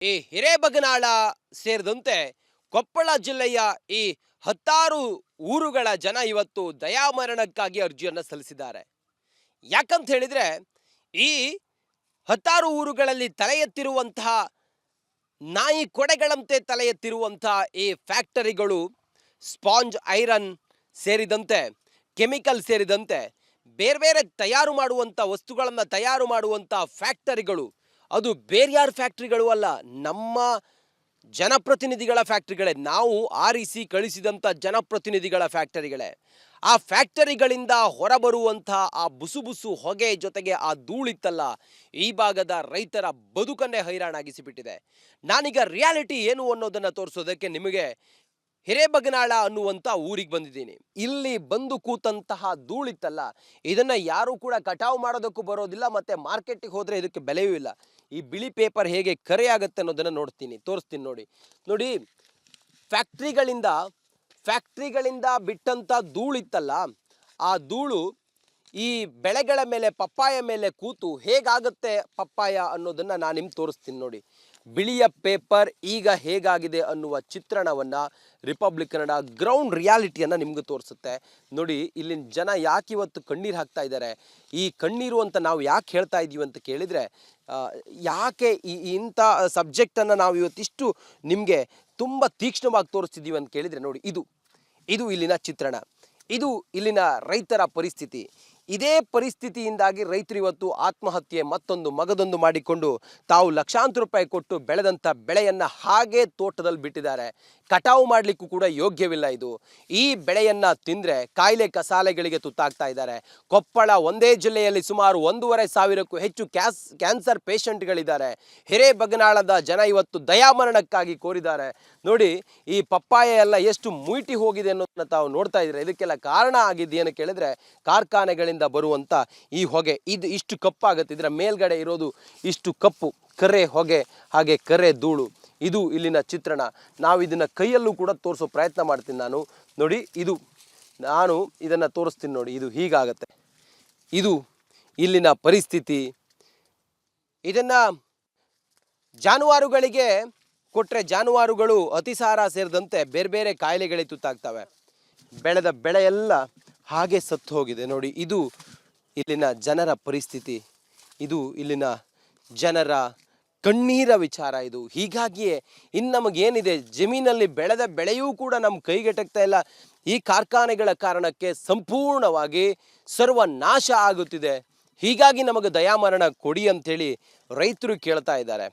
ಈ ಹಿರೇಬಗನಾಳ ಸೇರಿದಂತೆ ಕೊಪ್ಪಳ ಜಿಲ್ಲೆಯ ಈ 16 ಊರುಗಳ ಜನ ಇವತ್ತು ದಯಾಮರಣಕ್ಕಾಗಿ ಅರ್ಜಿಯನ್ನು ಸಲ್ಲಿಸಿದ್ದಾರೆ. ಯಾಕಂತ ಹೇಳಿದ್ರೆ ಈ 16 ಊರುಗಳಲ್ಲಿ ತಲೆ ಎತ್ತಿರುವಂತಹ ನಾಯಿ ಕೊಡೆಗಳಂತೆ ತಲೆ ಎತ್ತಿರುವಂತಹ ಈ ಫ್ಯಾಕ್ಟರಿಗಳು ಸ್ಪಾಂಜ್ ಐರನ್ ಸೇರಿದಂತೆ ಕೆಮಿಕಲ್ ಸೇರಿದಂತೆ ಬೇರೆ ಬೇರೆ ತಯಾರು ಮಾಡುವಂಥ ವಸ್ತುಗಳನ್ನು ತಯಾರು ಮಾಡುವಂಥ ಫ್ಯಾಕ್ಟರಿಗಳು ಅದು ಬೇರೆ ಯಾರ ಫ್ಯಾಕ್ಟ್ರಿಗಳು ಅಲ್ಲ, ನಮ್ಮ ಜನಪ್ರತಿನಿಧಿಗಳ ಫ್ಯಾಕ್ಟ್ರಿಗಳೇ. ನಾವು ಆರಿಸಿ ಕಳಿಸಿದಂಥ ಜನಪ್ರತಿನಿಧಿಗಳ ಫ್ಯಾಕ್ಟರಿಗಳೇ. ಆ ಫ್ಯಾಕ್ಟರಿಗಳಿಂದ ಹೊರಬರುವಂಥ ಆ ಬುಸು ಬುಸು ಹೊಗೆ ಜೊತೆಗೆ ಆ ಧೂಳಿತ್ತಲ್ಲ, ಈ ಭಾಗದ ರೈತರ ಬದುಕನ್ನೇ ಹೈರಾಣಾಗಿಸಿಬಿಟ್ಟಿದೆ. ನಾನೀಗ ರಿಯಾಲಿಟಿ ಏನು ಅನ್ನೋದನ್ನು ತೋರಿಸೋದಕ್ಕೆ ನಿಮಗೆ ಹಿರೇಬಗನಾಳ ಅನ್ನುವಂಥ ಊರಿಗೆ ಬಂದಿದ್ದೀನಿ. ಇಲ್ಲಿ ಬಂದು ಕೂತಂತಹ ಧೂಳಿತ್ತಲ್ಲ, ಇದನ್ನು ಯಾರೂ ಕೂಡ ಕಟಾವು ಮಾಡೋದಕ್ಕೂ ಬರೋದಿಲ್ಲ, ಮತ್ತು ಮಾರ್ಕೆಟಿಗೆ ಹೋದರೆ ಇದಕ್ಕೆ ಬೆಲೆಯೂ ಇಲ್ಲ. ಈ ಬಿಳಿ ಪೇಪರ್ ಹೇಗೆ ಕರೆ ಆಗುತ್ತೆ ಅನ್ನೋದನ್ನು ತೋರಿಸ್ತೀನಿ ನೋಡಿ. ಫ್ಯಾಕ್ಟ್ರಿಗಳಿಂದ ಬಿಟ್ಟಂಥ ಧೂಳಿತ್ತಲ್ಲ, ಆ ಧೂಳು ಈ ಬೆಳೆಗಳ ಮೇಲೆ ಪಪ್ಪಾಯ ಮೇಲೆ ಕೂತು ಹೇಗಾಗುತ್ತೆ ಪಪ್ಪಾಯ ಅನ್ನೋದನ್ನು ನಾನು ನಿಮ್ಗೆ ತೋರಿಸ್ತೀನಿ ನೋಡಿ. ಬಿಳಿಯ ಪೇಪರ್ ಈಗ ಹೇಗಾಗಿದೆ ಅನ್ನುವ ಚಿತ್ರಣವನ್ನು ರಿಪಬ್ಲಿಕ್ ಕನ್ನಡ ಗ್ರೌಂಡ್ ರಿಯಾಲಿಟಿಯನ್ನು ನಿಮ್ಗೆ ತೋರಿಸುತ್ತೆ ನೋಡಿ. ಇಲ್ಲಿನ ಜನ ಯಾಕೆ ಇವತ್ತು ಕಣ್ಣೀರು ಹಾಕ್ತಾ ಇದ್ದಾರೆ, ಈ ಕಣ್ಣೀರು ಅಂತ ನಾವು ಯಾಕೆ ಹೇಳ್ತಾ ಇದ್ದೀವಿ ಅಂತ ಕೇಳಿದರೆ, ಯಾಕೆ ಇಂಥ ಸಬ್ಜೆಕ್ಟನ್ನು ನಾವು ಇವತ್ತಿಷ್ಟು ನಿಮಗೆ ತುಂಬ ತೀಕ್ಷ್ಣವಾಗಿ ತೋರಿಸ್ತಿದ್ದೀವಿ ಅಂತ ಕೇಳಿದರೆ ನೋಡಿ, ಇದು ಇಲ್ಲಿನ ಚಿತ್ರಣ, ಇದು ಇಲ್ಲಿನ ರೈತರ ಪರಿಸ್ಥಿತಿ. ಇದೇ ಪರಿಸ್ಥಿತಿಯಿಂದಾಗಿ ರೈತರು ಇವತ್ತು ಆತ್ಮಹತ್ಯೆ ಮಗದೊಂದು ಮಾಡಿಕೊಂಡು ತಾವು ಲಕ್ಷಾಂತರ ರೂಪಾಯಿ ಕೊಟ್ಟು ಬೆಳೆದಂಥ ಬೆಳೆಯನ್ನು ಹಾಗೇ ತೋಟದಲ್ಲಿ ಬಿಟ್ಟಿದ್ದಾರೆ. ಕಟಾವು ಮಾಡಲಿಕ್ಕೂ ಕೂಡ ಯೋಗ್ಯವಿಲ್ಲ. ಈ ಬೆಳೆಯನ್ನು ತಿಂದರೆ ಕಾಯಿಲೆ ಕಸಾಲೆಗಳಿಗೆ ತುತ್ತಾಗ್ತಾ ಇದ್ದಾರೆ. ಕೊಪ್ಪಳ ಒಂದೇ ಜಿಲ್ಲೆಯಲ್ಲಿ ಸುಮಾರು 1,500ಕ್ಕೂ ಹೆಚ್ಚು ಕ್ಯಾನ್ಸರ್ ಪೇಷಂಟ್ಗಳಿದ್ದಾರೆ. ಹಿರೇಬಗನಾಳದ ಜನ ಇವತ್ತು ದಯಾಮರಣಕ್ಕಾಗಿ ಕೋರಿದ್ದಾರೆ ನೋಡಿ. ಈ ಪಪ್ಪಾಯ ಎಲ್ಲ ಎಷ್ಟು ಮುಯಿಟಿ ಹೋಗಿದೆ ಅನ್ನೋದನ್ನ ತಾವು ನೋಡ್ತಾ ಇದ್ದೀರಾ. ಇದಕ್ಕೆಲ್ಲ ಕಾರಣ ಆಗಿದ್ದೇನು ಕೇಳಿದ್ರೆ, ಕಾರ್ಖಾನೆಗಳಿಂದ ಬರುವಂಥ ಈ ಹೊಗೆ. ಇಷ್ಟು ಕಪ್ಪಾಗುತ್ತೆ, ಇದರ ಮೇಲ್ಗಡೆ ಇರೋದು ಇಷ್ಟು ಕಪ್ಪು ಕರೆ ಹೊಗೆ, ಹಾಗೆ ಕರೆ ಧೂಳು. ಇದು ಇಲ್ಲಿನ ಚಿತ್ರಣ. ನಾವು ಇದನ್ನು ಕೈಯಲ್ಲೂ ಕೂಡ ತೋರಿಸೋ ಪ್ರಯತ್ನ ಮಾಡ್ತೀನಿ ನಾನು ನೋಡಿ. ನಾನು ಇದನ್ನು ತೋರಿಸ್ತೀನಿ ನೋಡಿ. ಇದು ಹೀಗಾಗತ್ತೆ. ಇದು ಇಲ್ಲಿನ ಪರಿಸ್ಥಿತಿ. ಇದನ್ನು ಜಾನುವಾರುಗಳಿಗೆ ಕೊಟ್ಟರೆ ಜಾನುವಾರುಗಳು ಅತಿಸಾರ ಸೇರಿದಂತೆ ಬೇರೆ ಬೇರೆ ಕಾಯಿಲೆಗಳಿಗೆ ತುತ್ತಾಗ್ತವೆ. ಬೆಳೆದ ಬೆಳೆಯೆಲ್ಲ ಹಾಗೆ ಸತ್ತು ಹೋಗಿದೆ ನೋಡಿ. ಇದು ಇಲ್ಲಿನ ಜನರ ಪರಿಸ್ಥಿತಿ, ಇದು ಇಲ್ಲಿನ ಜನರ ಕಣ್ಣೀರ ವಿಚಾರ. ಇದು ಹೀಗಾಗಿಯೇ ಇನ್ನು ನಮಗೇನಿದೆ, ಜಮೀನಲ್ಲಿ ಬೆಳೆದ ಬೆಳೆಯೂ ಕೂಡ ನಮ್ಮ ಕೈಗೆಟಕ್ತಾ ಇಲ್ಲ. ಈ ಕಾರ್ಖಾನೆಗಳ ಕಾರಣಕ್ಕೆ ಸಂಪೂರ್ಣವಾಗಿ ಸರ್ವನಾಶ ಆಗುತ್ತಿದೆ. ಹೀಗಾಗಿ ನಮಗೆ ದಯಾಮರಣ ಕೊಡಿ ಅಂಥೇಳಿ ರೈತರು ಕೇಳ್ತಾ ಇದ್ದಾರೆ.